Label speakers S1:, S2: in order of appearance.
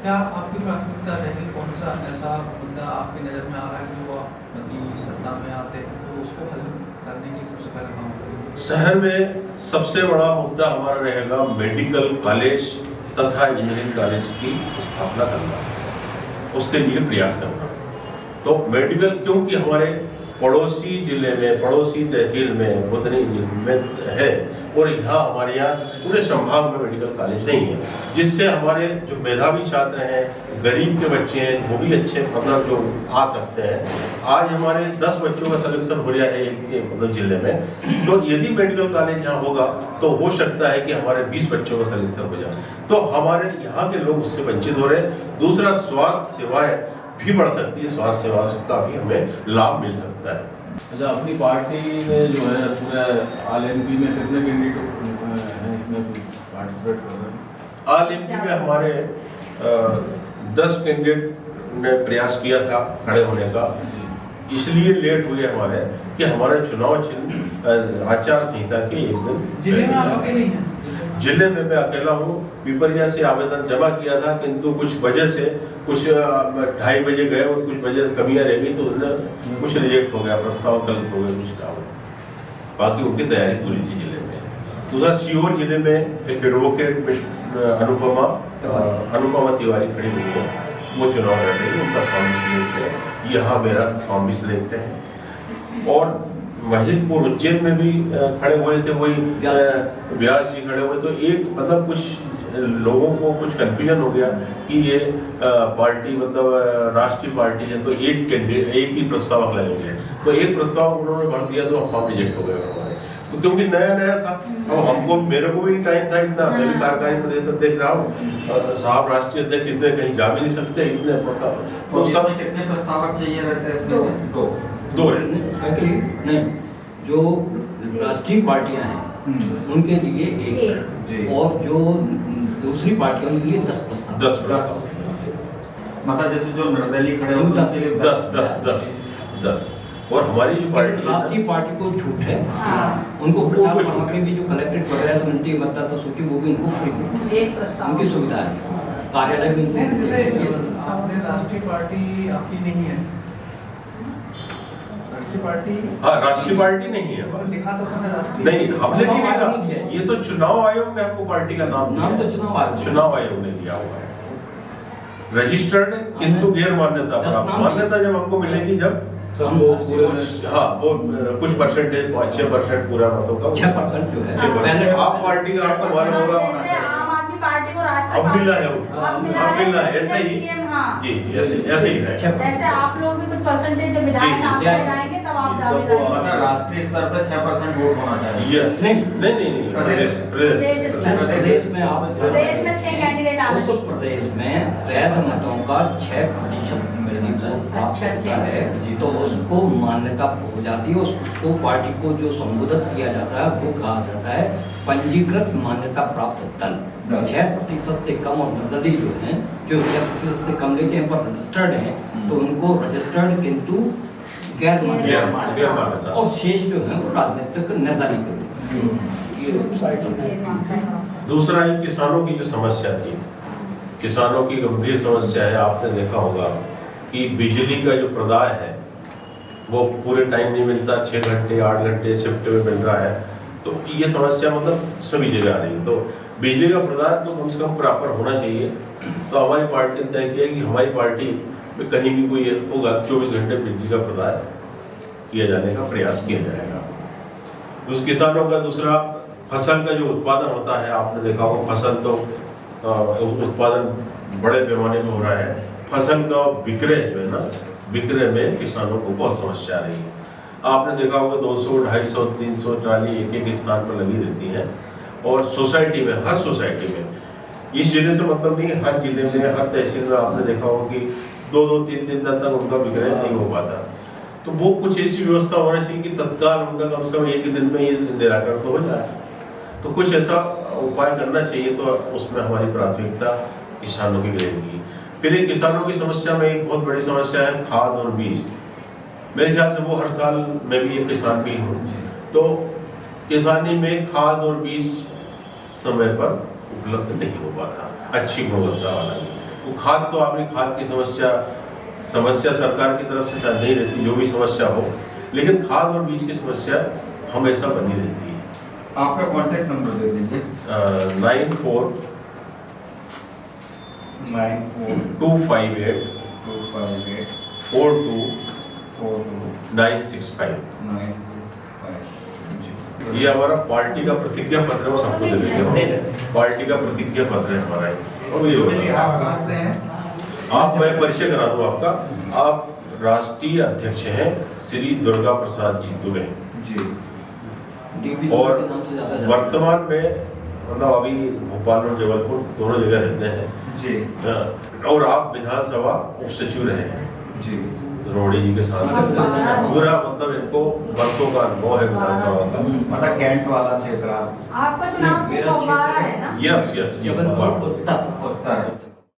S1: क्या आपकी प्राथमिकता रहेगी? कौन सा ऐसा मुद्दा आपकी नज़र में आ रहा है कि वो आपकी सत्ता में आते हैं तो उसको हल करने की सबसे पहले काम करेंगे?
S2: शहर में सबसे बड़ा मुद्दा हमारा रहेगा मेडिकल कॉलेज तथा इंजीनियरिंग कॉलेज की स्थापना करना, उसके लिए प्रयास करना। तो मेडिकल, क्योंकि हमारे पड़ोसी जिले में, पड़ोसी तहसील में, बुधनी में है, और यहाँ हमारे यहाँ पूरे संभाग में मेडिकल कॉलेज नहीं है, जिससे हमारे जो मेधावी छात्र हैं, गरीब के बच्चे हैं, वो भी अच्छे मतलब जो आ सकते हैं। आज हमारे 10 बच्चों का सिलेक्शन हो रहा है एक मतलब जिले में, तो यदि मेडिकल कॉलेज यहाँ होगा तो हो सकता है कि हमारे 20 बच्चों का सिलेक्शन हो जाए, तो हमारे यहाँ के लोग उससे वंचित हो रहे हैं। दूसरा, स्वास्थ्य सेवाएं भी बढ़ सकती है, स्वास्थ्य सेवा का भी हमें लाभ मिल सकता है।
S3: अच्छा, अपनी पार्टी में जो है पूरे ऑल एमपी में कितने कैंडिडेट हैं इसमें पार्टिसिपेट कर रहे हैं?
S2: ऑल एमपी में हमारे 10 कैंडिडेट ने प्रयास किया था खड़े होने का, इसलिए लेट हुए हमारे कि हमारे चुनाव चिन्ह आचार संहिता के एक दिन
S1: जिले में आप अकेले हैं?
S2: जिले में मैं अकेला हूँ। पिपरिया से आवेदन जमा किया था, किंतु कुछ वजह से कुछ 2:30 बजे गए और कुछ वजह से कमियां रह गई, तो उन्हें कुछ रिजेक्ट हो गया, प्रस्ताव गलत हो गया, कुछ काम। बाकी उनकी तैयारी पूरी थी जिले में। दूसरा, सीहोर जिले में एक एडवोकेट अनुपमा तिवारी खड़ी हुई है, वो चुनाव लड़ रही है, उनका फॉर्म भी सिलेक्ट है, यहाँ मेरा फॉर्म भी सिलेक्ट है। और महिदपुर उज्जैन में भी खड़े हुए थे, वही व्यास जी खड़े हुए, तो एक मतलब कुछ लोगों को कुछ कंफ्यूजन हो गया कि ये पार्टी मतलब राष्ट्रीय पार्टी है, तो एक कैंडिडेट एक ही प्रस्तावक लगेंगे, तो एक प्रस्ताव उन्होंने भर दिया तो फॉर्म रिजेक्ट हो गया हमारे। तो क्योंकि नया था, अब मेरे को भी टाइम था इतना, मैं भी कार्यकारी प्रदेश अध्यक्ष रहा हूँ, साहब राष्ट्रीय अध्यक्ष इतने कहीं जा भी नहीं सकते, इतने
S4: तो सब कितने प्रस्तावक चाहिए रहते हैं?
S2: दो रहते
S5: नहीं, जो राष्ट्रीय पार्टियां हैं उनके लिए एक, और जो दूसरी पार्टियों के लिए 10 प्रस्ताव।
S4: मतलब जैसे जो निर्दलीय खड़े हो
S2: 10। और हमारी जो पार्टी
S5: राष्ट्रीय पार्टी को छूट है, उनको प्रचार सामग्री भी जो कलेक्ट्रेट वगैरह से मिलती है, मतदाता सूची, वो भी उनको फ्री उनकी सुविधा है, कार्यालय भी उनको।
S1: आपने राष्ट्रीय पार्टी आपकी नहीं है? राष्ट्रीय पार्टी?
S2: हाँ, राष्ट्रीय पार्टी नहीं है।
S1: और लिखा तो मैंने राष्ट्रीय
S2: नहीं, हमने नहीं लिखा, ये तो चुनाव आयोग ने आपको पार्टी का नाम
S5: तो चुनाव
S2: आयोग ने दिया हुआ है, रजिस्टर्ड, किंतु गैर मान्यता। मान्यता जब हमको मिलेगी, जब
S3: वो पूरे
S2: हाँ, वो कुछ परसेंटेज 6% पूरा मतों का
S5: 6% जो है,
S2: 6%। आप पार्टी का आपको मालूम होगा,
S6: पार्टी को
S2: अब मिला है, अब मिला है, ऐसा ही जी, ऐसे ही है।
S6: ऐसे आप लोग भी कुछ परसेंटेज जब विधायक नाम लगाएंगे तब आप
S4: मतलब राष्ट्रीय स्तर पर 6% वोट होना चाहिए।
S2: यस, नहीं,
S5: प्रदेश में आप
S6: प्रदेश में 6 कैंडिडेट आ
S5: उस प्रदेश में वैध मतों का 6% मेरी
S6: अच्छा
S5: है जी, तो उसको मान्यता हो जाती है, उसको पार्टी को जो संबोधित किया जाता है वो कहा जाता है पंजीकृत मान्यता प्राप्त दल। 6% से कम और निर्दलीय जो हैं, जो 6% से कम लेते हैं पर रजिस्टर्ड हैं, तो उनको रजिस्टर्ड किंतु गैर मान्यता, और शेष जो है वो राजनीतिक निर्दलीय।
S2: दूसरा, किसानों की जो समस्या थी, किसानों की गंभीर समस्या है। आपने देखा होगा कि बिजली का जो प्रदाय है वो पूरे टाइम नहीं मिलता, 6 घंटे 8 घंटे शिफ्ट में मिल रहा है, तो ये समस्या मतलब सभी जगह आ रही है। तो बिजली का प्रदाय तो कम से कम प्रॉपर होना चाहिए। तो हमारी पार्टी ने तय किया कि हमारी पार्टी में कहीं भी कोई होगा तो 24 घंटे बिजली का प्रदाय किया जाने का प्रयास किया जाएगा। किसानों का दूसरा, फसल का जो उत्पादन होता है, आपने देखा होगा फसल तो उत्पादन बड़े पैमाने में हो रहा है, फसल का विक्रय जो है ना, विक्रय में किसानों को बहुत समस्या आ रही है। आपने देखा होगा 200, 250, 300 ट्राली एक स्थान पर लगी रहती है, और सोसाइटी में, हर सोसाइटी में, इस जिले से मतलब नहीं, हर जिले में, हर तहसील में आपने देखा होगा कि 2-2, 3 दिन तक उनका विक्रय नहीं हो पाता। तो वो कुछ ऐसी व्यवस्था होना चाहिए कि तत्काल उनका कम से कम एक ही दिन में ये निराकरण तो हो जाए। तो कुछ ऐसा उपाय करना चाहिए, तो उसमें हमारी प्राथमिकता किसानों की रहेगी। फिर एक किसानों की समस्या में एक बहुत बड़ी समस्या है खाद और बीज। मेरे ख्याल से वो हर साल मैं भी एक किसान भी हूँ, तो किसानी में खाद और बीज समय पर उपलब्ध नहीं हो पाता, अच्छी गुणवत्ता वाला नहीं। वो खाद तो आपने खाद की समस्या सरकार की तरफ से शायद नहीं रहती, जो भी समस्या हो, लेकिन खाद और बीज की समस्या हमेशा बनी रहती है।
S4: आपका कांटेक्ट नंबर दे दीजिए।
S2: 94 258
S4: 258
S2: 42
S4: 42
S2: 965।
S4: 965।
S2: ये हमारा पार्टी का प्रतिज्ञा पत्र है, वो सबको दे देंगे। पार्टी का प्रतिज्ञा पत्र है हमारा और ये होगा।
S4: आप कहाँ से हैं?
S2: आप, मैं परिचय करा दूं आपका। आप राष्ट्रीय अध्यक्ष हैं श्री दुर्गा प्रसाद जी दुबे
S4: जी।
S5: डीपी
S2: और
S5: के नाम से ज्यादा जानते हैं।
S2: वर्तमान में मतलब अभी भोपाल और जबलपुर दोनों जगह रहते हैं।
S4: जी
S2: और आप विधानसभा उप सचिव रहे हैं
S4: जी।
S2: रोहड़ी जी के साथ। पूरा मतलब इनको वर्षों का अनुभव है विधानसभा का।
S4: मतलब कैंट वाला क्षेत्र आप।
S6: आपका चुनाव
S5: मेरा
S6: क्षेत्र
S5: क्षेत्र
S6: है ना?
S2: यस यस, ये
S5: जबलपुर
S2: बात।
S5: उत्तर।